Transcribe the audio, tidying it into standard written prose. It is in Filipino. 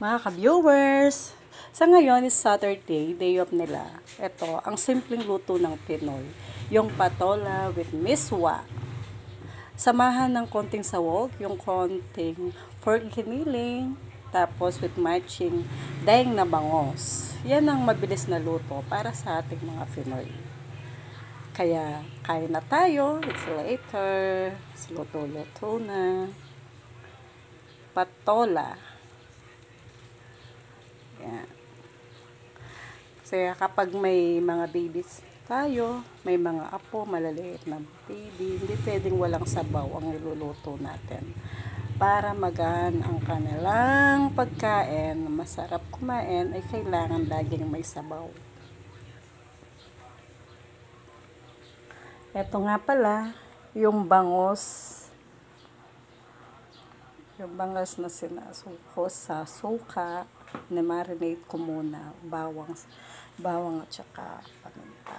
Mga ka-viewers, sa ngayon is Saturday, day off nila. Ito, ang simpleng luto ng Pinoy, yung patola with miswa. Samahan ng konting sawog, yung konting pork giniling, tapos with matching daing na bangos. Yan ang mabilis na luto para sa ating mga Pinoy. Kaya, kain na tayo. It's later. Luto-luto na. Patola. Yan. Kasi kapag may mga babies tayo, may mga apo, maliliit na baby, hindi pwedeng walang sabaw ang niluluto natin. Para magaan ang kanilang pagkain, masarap kumain, ay kailangan laging may sabaw. Ito nga pala, yung bangos. Yung bangos na sinasuko sa suka, na-marinate ko muna, bawang at saka paminta.